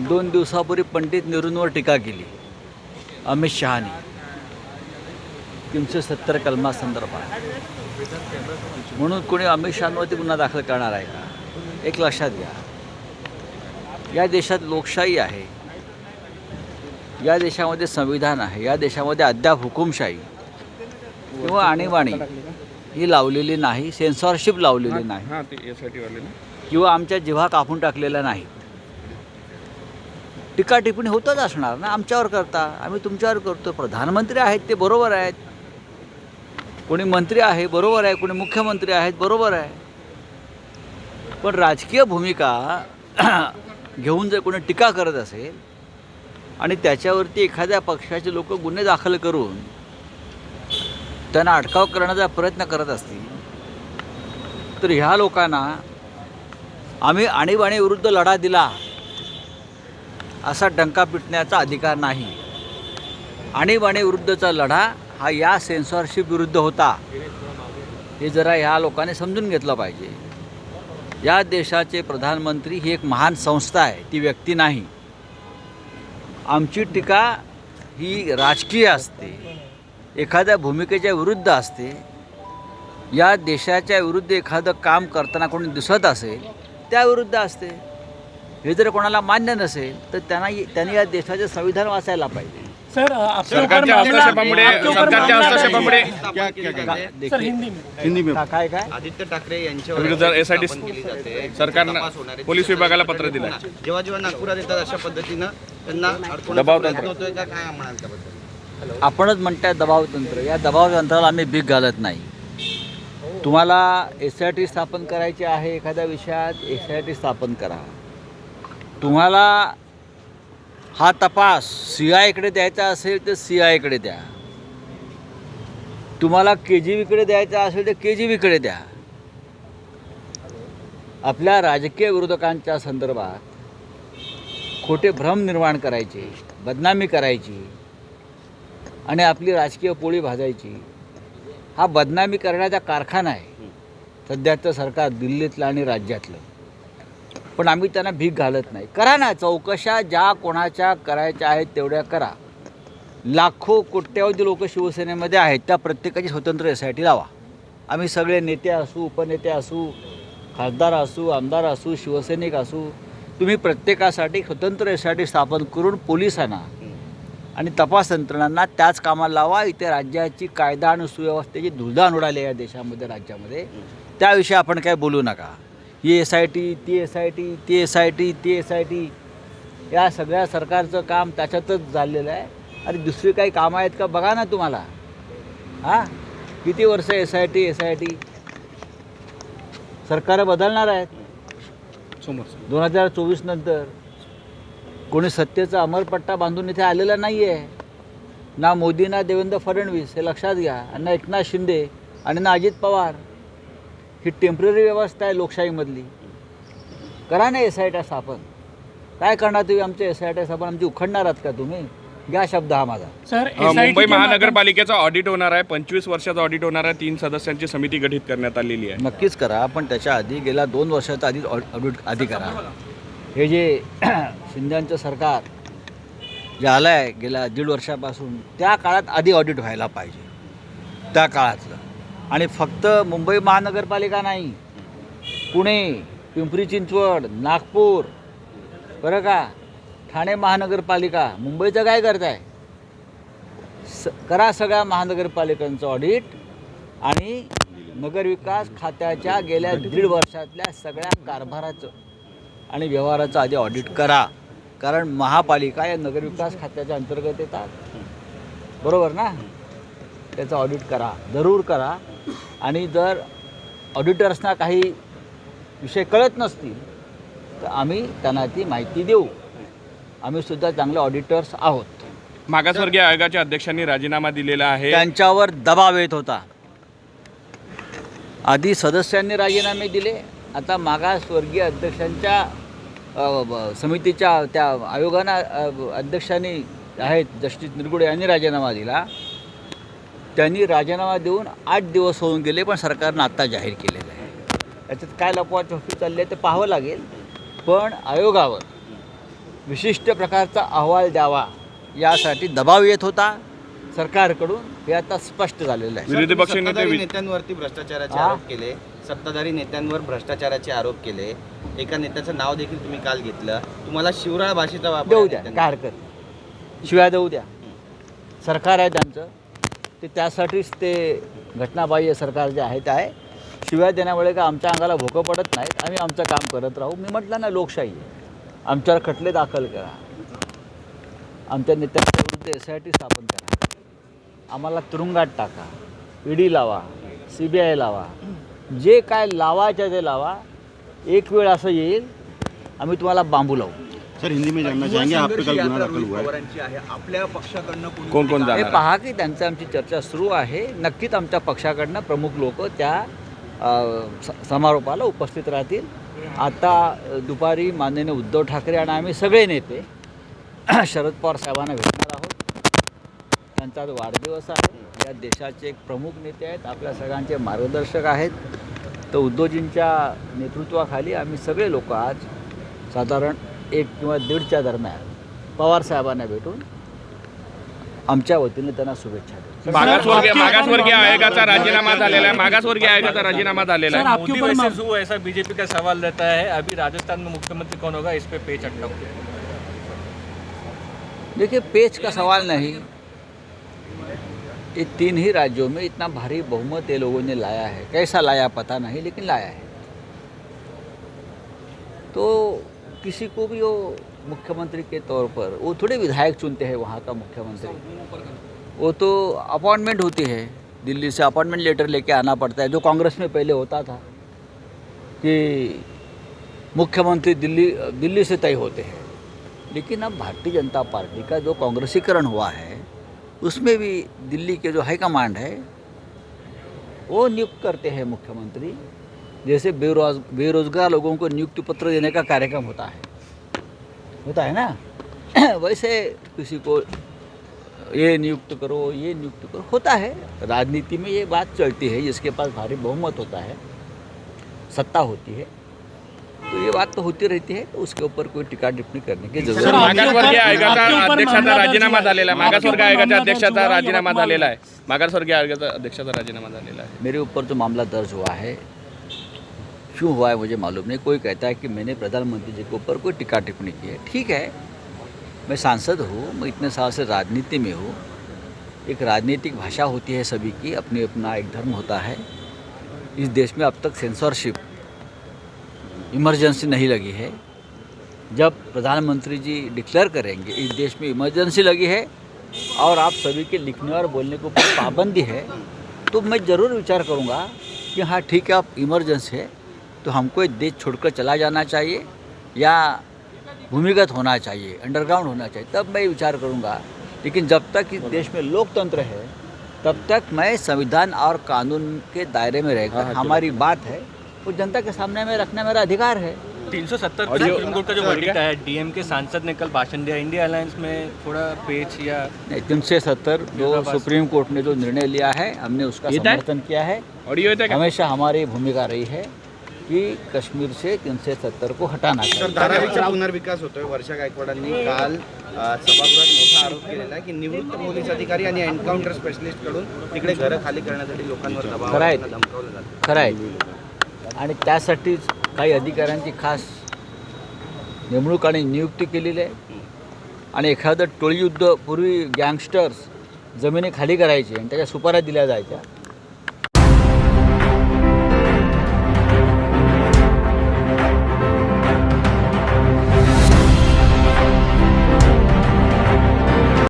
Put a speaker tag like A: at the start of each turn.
A: 2 दिवसापूर्वी पंडित नेहरूंवर टीका केली अमित शहानी 370 कलमासंदर्भात. म्हणून कोणी अमित शहांवरती गुन्हा दाखल करणार आहे का? एक लक्षात घ्या, या देशात लोकशाही आहे, या देशामध्ये संविधान आहे, या देशामध्ये अद्याप हुकुमशाही किंवा आणीबाणी ही लावलेली नाही, सेन्सॉरशिप लावलेली नाही किंवा आमच्या जिव्हा कापून टाकलेल्या नाहीत. टीका टिप्पणी होतच असणार ना. आमच्यावर करता, आम्ही तुमच्यावर करतो. प्रधानमंत्री आहेत ते बरोबर आहेत, कोणी मंत्री आहे बरोबर आहे, कोणी मुख्यमंत्री आहेत बरोबर आहे. पण राजकीय भूमिका घेऊन जर कोणी टीका करत असेल आणि त्याच्यावरती एखाद्या पक्षाचे लोक गुन्हे दाखल करून त्यांना अटकाव करण्याचा प्रयत्न करत असतील तर ह्या लोकांना आम्ही आणीबाणीविरुद्ध लढा दिला असा डंका पिटण्याचा अधिकार नाही. आणीबाणीविरुद्धचा लढा हा या सेन्सॉरशिप विरुद्ध होता. हे जरा ह्या लोकांनी समजून घेतलं पाहिजे. या देशाचे प्रधानमंत्री ही एक महान संस्था आहे, ती व्यक्ती नाही. आमची टीका ही राजकीय असते, एखाद्या भूमिकेच्या विरुद्ध असते. या देशाच्या विरुद्ध एखादं काम करताना कोणी दिसत असेल त्याविरुद्ध असते. हे जर कोणाला मान्य नसेल तर त्यांनी या देशाचे संविधान वाचायला पाहिजे.
B: सर,
C: सरकारच्या हस्तक्षेपामुळे
A: हिंदी में काय
D: आदित्य ठाकरे यांच्यावर
C: एसआयटी सरकारनं पोलीस विभागाला पत्र दिलं.
D: जेव्हा जेव्हा नागपुरात येतात अशा पद्धतीनं त्यांना
C: दबाव
D: प्रयत्न होतोय का, काय म्हणाल त्याबद्दल?
A: आपणच म्हणताय दबाव तंत्र. या दबाव तंत्राला आम्ही भीक घालत नाही. तुम्हाला SIT स्थापन करायची आहे एखाद्या विषयात, SIT स्थापन करा. तुम्हाला हा तपास CIAकडे द्यायचा असेल तर CIAकडे द्या. तुम्हाला KGBकडे द्यायचा असेल तर KGBकडे द्या. आपल्या राजकीय विरोधकांच्या संदर्भात खोटे भ्रम निर्माण करायचे, बदनामी करायची आणि आपली राजकीय पोळी भाजायची, हा बदनामी करण्याचा कारखाना आहे सध्याचं सरकार दिल्लीतलं आणि राज्यातलं. पण आम्ही त्यांना भीक घालत नाही. करा ना चौकशा, ज्या कोणाच्या करायच्या आहेत तेवढ्या करा. लाखो कोट्यावधी लोक शिवसेनेमध्ये आहेत, त्या प्रत्येकाची स्वतंत्र SIT लावा. आम्ही सगळे नेते असू, उपनेते असू, खासदार असू, आमदार असू, शिवसैनिक असू, तुम्ही प्रत्येकासाठी स्वतंत्र SIT स्थापन करून पोलिसांना आणि तपास यंत्रणांना त्याच कामाला लावा. इथे राज्याची कायदा आणि सुव्यवस्थेची धुळधाण उडाली या देशामध्ये, राज्यामध्ये. त्याविषयी आपण काय बोलू नका. ही SIT, ती SIT, ती SIT, ती SIT, या सगळ्या सरकारचं काम त्याच्यातच झालेलं आहे. आणि दुसरी काही कामं आहेत का बघा ना तुम्हाला. हां, किती वर्ष SIT सरकारं बदलणार आहेत 2024 नंतर. कोणी सत्तेचा अमरपट्टा बांधून इथे आलेला नाही आहे. ना मोदी, ना देवेंद्र फडणवीस, हे लक्षात घ्या. आणि ना एकनाथ शिंदे आणि ना अजित पवार. ही टेम्पररी व्यवस्था आहे लोकशाहीमधली. करा ना SIT स्थापन. काय करणार तुम्ही आमचे SIT स्थापन? आमची उखडणार आहात का तुम्ही? घ्या शब्द हा माझा.
B: सर,
C: मुंबई महानगरपालिकेचा ऑडिट होणार आहे, 25 वर्षाचा ऑडिट होणार आहे. 3 सदस्यांची समिती गठीत करण्यात आलेली आहे.
A: नक्कीच करा, पण त्याच्या आधी गेल्या 2 वर्षाचा ऑडिट आधी करा. हे जे शिंदेचं सरकार जे आलं आहे गेल्या 1.5 वर्षापासून, त्या काळात आधी ऑडिट व्हायला पाहिजे, त्या काळातलं. आणि फक्त मुंबई महानगरपालिका नाही, पुणे, पिंपरी चिंचवड, नागपूर, बरं का, ठाणे महानगरपालिका. मुंबईचं काय करताय? करा सगळ्या महानगरपालिकांचं ऑडिट आणि नगरविकास खात्याच्या गेल्या 1.5 वर्षातल्या सगळ्या कारभाराचं आणि व्यवहाराचं आधी ऑडिट करा. कारण महापालिका या नगरविकास खात्याच्या अंतर्गत येतात, बरोबर ना? त्याचं ऑडिट करा, जरूर करा. आणि जर ऑडिटर्सना काही विषय कळत नसतील तर आम्ही त्यांना ती माहिती देऊ. आम्हीसुद्धा चांगले ऑडिटर्स आहोत.
C: मागासवर्गीय आयोगाच्या अध्यक्षांनी राजीनामा दिलेला आहे.
A: त्यांच्यावर दबाव येत होता. आधी सदस्यांनी राजीनामे दिले, आता मागासवर्गीय अध्यक्षांच्या समितीच्या त्या आयोगानं अध्यक्षांनी आहेत जस्टिस निरगुडे यांनी राजीनामा दिला. त्यांनी राजीनामा देऊन 8 दिवस होऊन गेले, पण सरकारनं आत्ता जाहीर केलेलं आहे. याच्यात काय लपवाछपवी चालली आहे ते पाहावं लागेल. पण आयोगावर विशिष्ट प्रकारचा अहवाल द्यावा यासाठी दबाव येत होता सरकारकडून, हे आता स्पष्ट झालेलं आहे.
C: विरोधी पक्ष नेते
D: सत्ताधारी नेत्यांवरती भ्रष्टाचाराचे
A: हा?
D: आरोप केले. सत्ताधारी नेत्यांवर भ्रष्टाचाराचे आरोप केले. एका नेत्याचं नाव देखील तुम्ही काल घेतलं. तुम्हाला शिवराळ भाषेचा वापर
A: देऊ
D: या
A: द्या,
D: नेत्यांनी.
A: काय हरकत नाही. शिवाय देऊ द्या. सरकार आहे त्यांचं, ते त्यासाठीच ते घटनाबाह्य सरकार जे आहे ते आहे. शिवाय देण्यामुळे का आमच्या अंगाला भोकं पडत नाहीत. आम्ही आमचं काम करत राहू. मी म्हटलं ना, लोकशाही आहे. आमच्यावर खटले दाखल करा, आमच्या नेत्यांच्या विरुद्ध SIT स्थापन करा, आम्हाला तुरुंगात टाका, ED लावा, CBI लावा, जे काय लावायचं ते लावा. एक वेळ असं येईल आम्ही तुम्हाला बांबू लावू.
B: सर, हिंदी में जानना चाहेंगे आप पे कल गुना दाखल हुआ है।
C: कोण कोण
A: हे
C: जाणार
A: पहा की त्यांचं आमची चर्चा सुरू आहे. नक्कीच आमच्या पक्षाकडनं प्रमुख लोक त्या समारोपाला उपस्थित राहतील. आता दुपारी माननीय उद्धव ठाकरे आणि आम्ही सगळे नेते शरद पवार साहेबांना भेटणार आहोत. त्यांचा आज वाढदिवस आहे. या देशाचे एक प्रमुख नेते आहेत, आपल्या सगळ्यांचे मार्गदर्शक आहेत. तर उद्धवजींच्या नेतृत्वाखाली आम्ही सगळे लोक आज साधारण 1 किंवा 1:30च्या दरम्यान पवार साहेबांना भेटून आमच्या वतीने त्यांना शुभेच्छा देतो.
C: मागासवर्गीय आयोगाचा राजीनामा झालेला आहे. मागासवर्गीय आयोगाचा राजीनामा झालेला आहे.
E: मोदी वर्सेस हु ऐसा बीजेपी का सवाल रहता है. अभी राजस्थान में मुख्यमंत्री कौन होगा, इस पे पेच अटका हुआ है.
A: देखिए, पेच का सवाल नहीं. ये 3 ही राज्यों में इतना भारी बहुमत ये लोगों ने लाया है. कैसा लाया पता नहीं, लेकिन लाया है. तो किसी को भी वो मुख्यमंत्री के तौर पर, वो थोड़े विधायक चुनते हैं वहाँ का मुख्यमंत्री. वो तो अपॉइंटमेंट होती है, दिल्ली से अपॉइंटमेंट लेटर लेके आना पड़ता है, जो कांग्रेस में पहले होता था कि मुख्यमंत्री दिल्ली से तय होते हैं. लेकिन अब भारतीय जनता पार्टी का जो कांग्रेसीकरण हुआ है उसमें भी दिल्ली के जो हाईकमांड है वो नियुक्त करते हैं मुख्यमंत्री. जैसे बेरोजगार लोगों को नियुक्ति पत्र देने का कार्यक्रम होता है ना, वैसे किसी को ये नियुक्त करो, ये नियुक्त करो, होता है. राजनीति में ये बात चलती है. जिसके पास भारी बहुमत होता है, सत्ता होती है, तो ये बात तो होती रहती है. तो उसके ऊपर कोई टीका टिप्पणी करने की जरूरत नहीं.
C: मागासवर्गीय आयोगाचा अध्यक्षाचा राजीनामा झालेला आहे. मागासवर्गीय आयोगाच्या अध्यक्षाचा राजीनामा झालेला आहे. मागासवर्गीय आयोगाचा अध्यक्षाचा राजीनामा झालेला आहे.
A: मेरे ऊपर जो मामला दर्ज हुआ है, क्यों हुआ है मुझे मालूम नहीं. कोई कहता है कि मैंने प्रधानमंत्री जी के ऊपर कोई टीका टिप्पणी की है. ठीक है, मैं सांसद हूँ, मैं इतने साल से राजनीति में हूँ. एक राजनीतिक भाषा होती है सभी की, अपनी अपना एक धर्म होता है. इस देश में अब तक सेंसरशिप इमरजेंसी नहीं लगी है. जब प्रधानमंत्री जी डिक्लेयर करेंगे इस देश में इमरजेंसी लगी है और आप सभी के लिखने और बोलने के ऊपर पाबंदी है, तो मैं ज़रूर विचार करूँगा कि हाँ ठीक है, अब इमरजेंसी है तो हमको ये देश छोड़कर चला जाना चाहिए या भूमिगत होना चाहिए, अंडरग्राउंड होना चाहिए, तब मैं विचार करूँगा. लेकिन जब तक इस देश में लोकतंत्र है तब तक मैं संविधान और कानून के दायरे में रहकर हमारी बात है वो जनता के सामने में रखना मेरा अधिकार है.
E: 370
C: और जो-
E: सुप्रीम कोर्ट का जो वर्डिक्ट है, डीएम के सांसद ने कल भाषण दिया. इंडिया अलायंस में थोड़ा पेच या
A: नहीं, 370 जो सुप्रीम कोर्ट ने जो निर्णय लिया है हमने उसका समर्थन किया है.
C: ऑडिओ येते का?
A: हमेशा हमारी भूमिका रही है की कश्मीर से 370 को हटाना
D: तर
A: चाहिए.
D: धारावीचा पुनर्विकास होतोय. वर्षा गायकवाडांनी काल सभागृहात मोठा आरोप केलेला आहे की निवृत्त पोलीस अधिकारी आणि एन्काउंटर स्पेशलिस्टकडून तिकडे घरं खाली करण्यासाठी लोकांवर दबाव
A: खरं आहे.
D: आणण्याचं धमकावलं जातं.
A: खरं आहे. आणि त्यासाठीच काही अधिकाऱ्यांची खास नेमणूक आणि नियुक्ती केलेली आहे. आणि एखादं टोळीयुद्ध पूर्वी गँगस्टर्स जमिनी खाली करायचे आणि त्याच्या सुपाऱ्या दिल्या जायच्या.